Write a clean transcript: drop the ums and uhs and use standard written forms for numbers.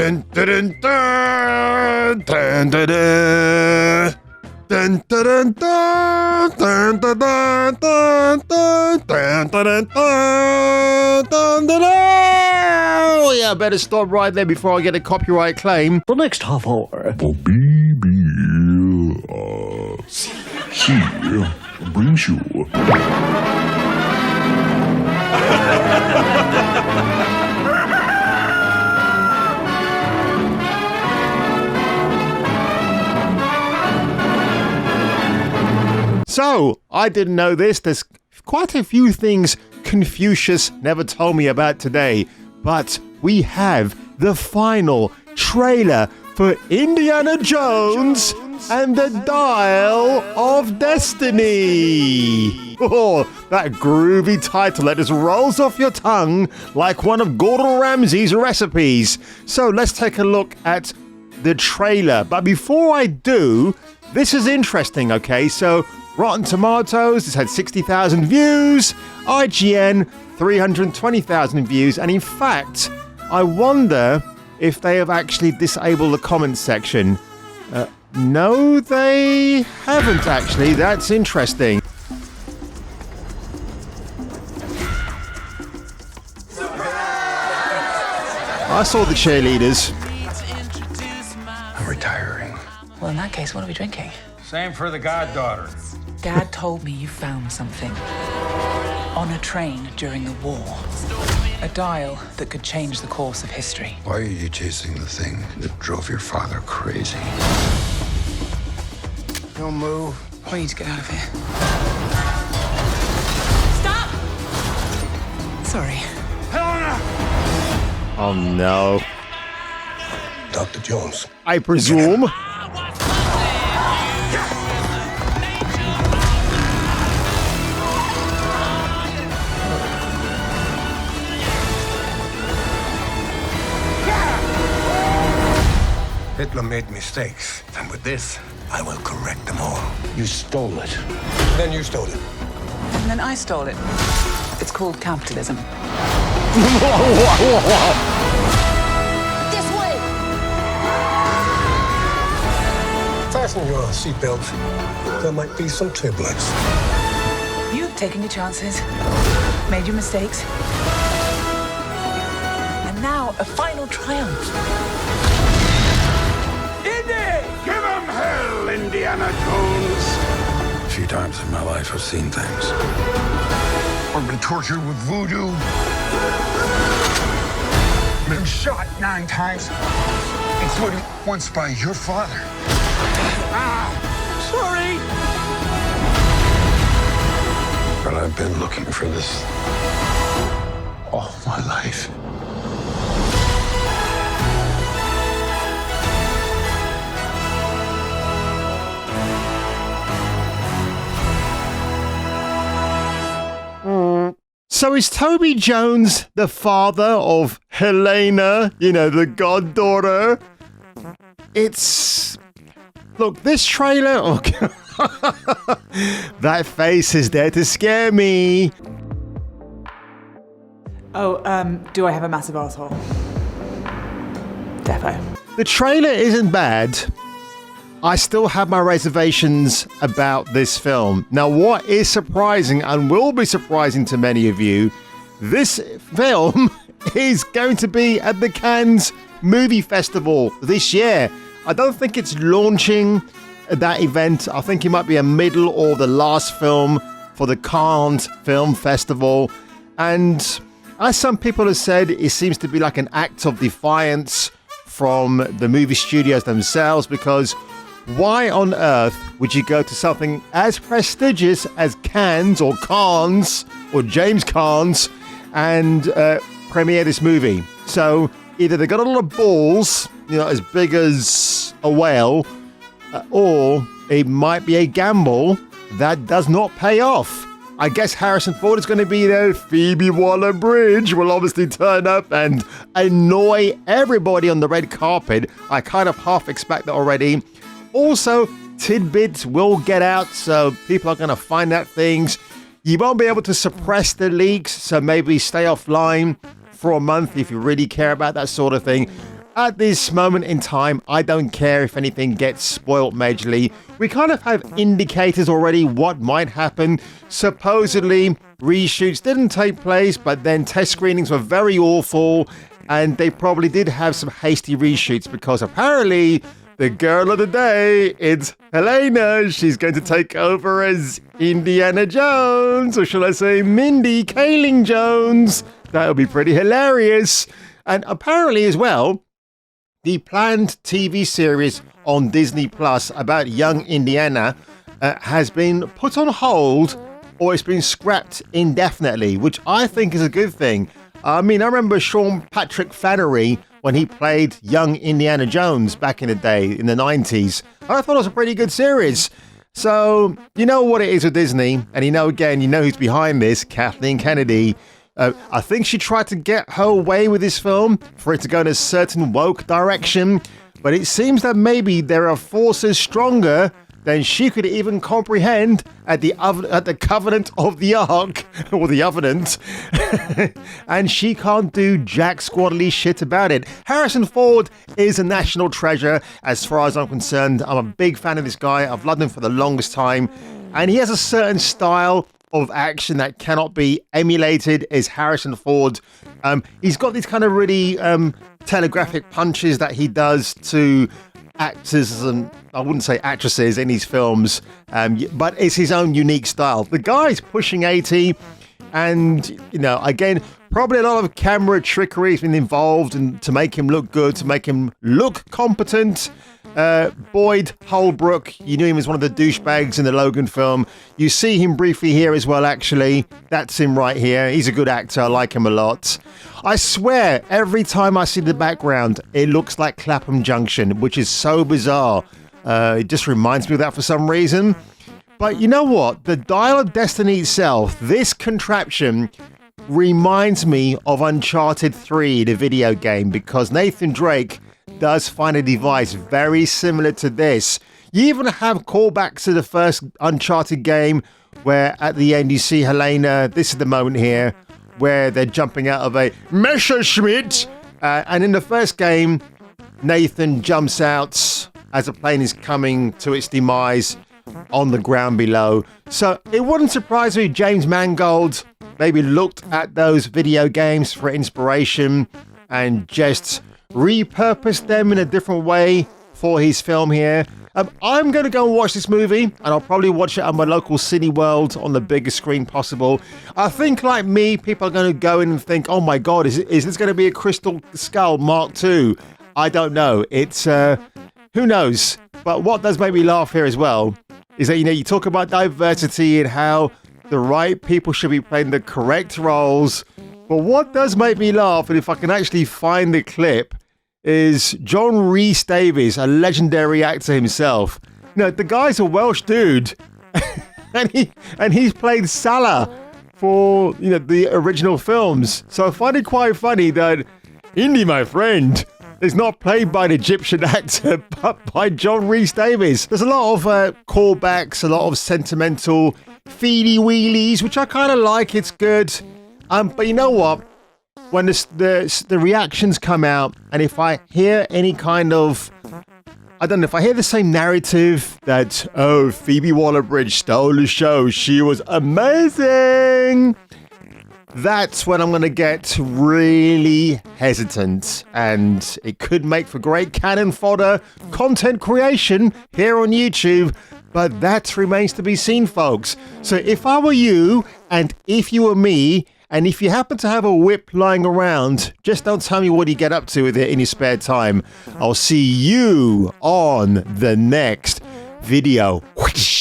Dun, dun, dun, dun, dun, dun. Dun, dun, dun, dun, dun, dun, dun, dun, dun, dun, dun, dun, dun, dun. Oh, yeah, I better stop right there before I get a copyright claim. The next half hour. He brings you. So, I didn't know this. There's quite a few things Confucius never told me about today. But we have the final trailer for Indiana Jones and the Dial of Destiny. Oh, that groovy title that just rolls off your tongue like one of Gordon Ramsay's recipes. So let's take a look at the trailer. But before I do, this is interesting, okay? So Rotten Tomatoes, it's had 60,000 views. IGN, 320,000 views. And in fact, I wonder if they have actually disabled the comments section. No, they haven't actually. That's interesting. I saw the cheerleaders. I'm retiring. Well, in that case, what are we drinking? Same for the goddaughter. Dad told me you found something. On a train during the war. A dial that could change the course of history. Why are you chasing the thing that drove your father crazy? Don't move. We need to get out of here. Stop! Sorry. Helena! Oh no. Dr. Jones. I presume. Hitler made mistakes, and with this, I will correct them all. You stole it. Then you stole it. And then I stole it. It's called capitalism. This way! Fasten your seatbelt. There might be some turbulence. You've taken your chances, made your mistakes. And now a final triumph. Give him hell, Indiana Jones! A few times in my life, I've seen things. I've been tortured with voodoo. Been shot 9 times, including once by your father. Sorry! But I've been looking for this all my life. So is Toby Jones the father of Helena, the goddaughter? It's... Look, this trailer... Oh, that face is there to scare me. Oh, do I have a massive arsehole? Defo. The trailer isn't bad. I still have my reservations about this film. Now, what is surprising and will be surprising to many of you, this film is going to be at the Cannes Movie Festival this year. I don't think it's launching that event. I think it might be a middle or the last film for the Cannes Film Festival. And as some people have said, it seems to be like an act of defiance from the movie studios themselves, because why on earth would you go to something as prestigious as Cannes or James Cannes and premiere this movie? So either they got a lot of balls, as big as a whale, or it might be a gamble that does not pay off. I guess Harrison Ford is going to be there. Phoebe Waller-Bridge will obviously turn up and annoy everybody on the red carpet. I kind of half expect that already. Also, tidbits will get out, so people are going to find out things. You won't be able to suppress the leaks, so maybe stay offline for a month if you really care about that sort of thing. at this moment in time, I don't care if anything gets spoiled majorly. We kind of have indicators already what might happen. Supposedly, reshoots didn't take place, but then test screenings were very awful, and they probably did have some hasty reshoots because apparently the girl of the day is Helena. She's going to take over as Indiana Jones, or shall I say Mindy Kaling Jones. That'll be pretty hilarious. And apparently as well, the planned TV series on Disney Plus about young Indiana has been put on hold, or it's been scrapped indefinitely, which I think is a good thing. I mean, I remember Sean Patrick Flannery when he played young Indiana Jones back in the day, in the 90s. I thought it was a pretty good series. So, you know what it is with Disney, and you know who's behind this, Kathleen Kennedy. I think she tried to get her way with this film for it to go in a certain woke direction, but it seems that maybe there are forces stronger than she could even comprehend at the Covenant of the Ark, or the Covenant, and she can't do jack squaddly shit about it. Harrison Ford is a national treasure as far as I'm concerned. I'm a big fan of this guy. I've loved him for the longest time, and he has a certain style of action that cannot be emulated. Is Harrison Ford. He's got these kind of really telegraphic punches that he does to actors, and I wouldn't say actresses, in his films, but it's his own unique style. The guy's pushing 80, and again, probably a lot of camera trickery has been involved and to make him look good, to make him look competent. Boyd Holbrook, you knew him as one of the douchebags in the Logan film. You see him briefly here as well, actually. That's him right here. He's a good actor. I like him a lot. I swear, every time I see the background, it looks like Clapham Junction, which is so bizarre. It just reminds me of that for some reason. But you know what? The Dial of Destiny itself, this contraption, reminds me of Uncharted 3, the video game, because Nathan Drake does find a device very similar to this. You even have callbacks to the first Uncharted game, where at the end you see Helena. This is the moment here where they're jumping out of a Messerschmitt, and in the first game, Nathan jumps out as a plane is coming to its demise on the ground below. So it wouldn't surprise me if James Mangold maybe looked at those video games for inspiration and just repurposed them in a different way for his film here. I'm going to go and watch this movie, and I'll probably watch it at my local Cineworld on the biggest screen possible. I think, like me, people are going to go in and think, oh my god, is this going to be a Crystal Skull Mark II? I don't know. It's, who knows? But what does make me laugh here as well is that, you talk about diversity and how the right people should be playing the correct roles. But what does make me laugh, and if I can actually find the clip, is John Rhys Davies, a legendary actor himself. The guy's a Welsh dude, and he's played Salah for the original films. So I find it quite funny that Indy, my friend, is not played by an Egyptian actor, but by John Rhys Davies. There's a lot of callbacks, a lot of sentimental feely wheelies, which I kind of like. It's good. But you know what? When the reactions come out, and if I hear any kind of, I don't know, if I hear the same narrative that, oh, Phoebe Waller-Bridge stole the show, she was amazing, that's when I'm going to get really hesitant, and it could make for great cannon fodder content creation here on YouTube. But that remains to be seen, folks. So if I were you, and if you were me, and if you happen to have a whip lying around, just don't tell me what you get up to with it in your spare time. I'll see you on the next video. Whoosh.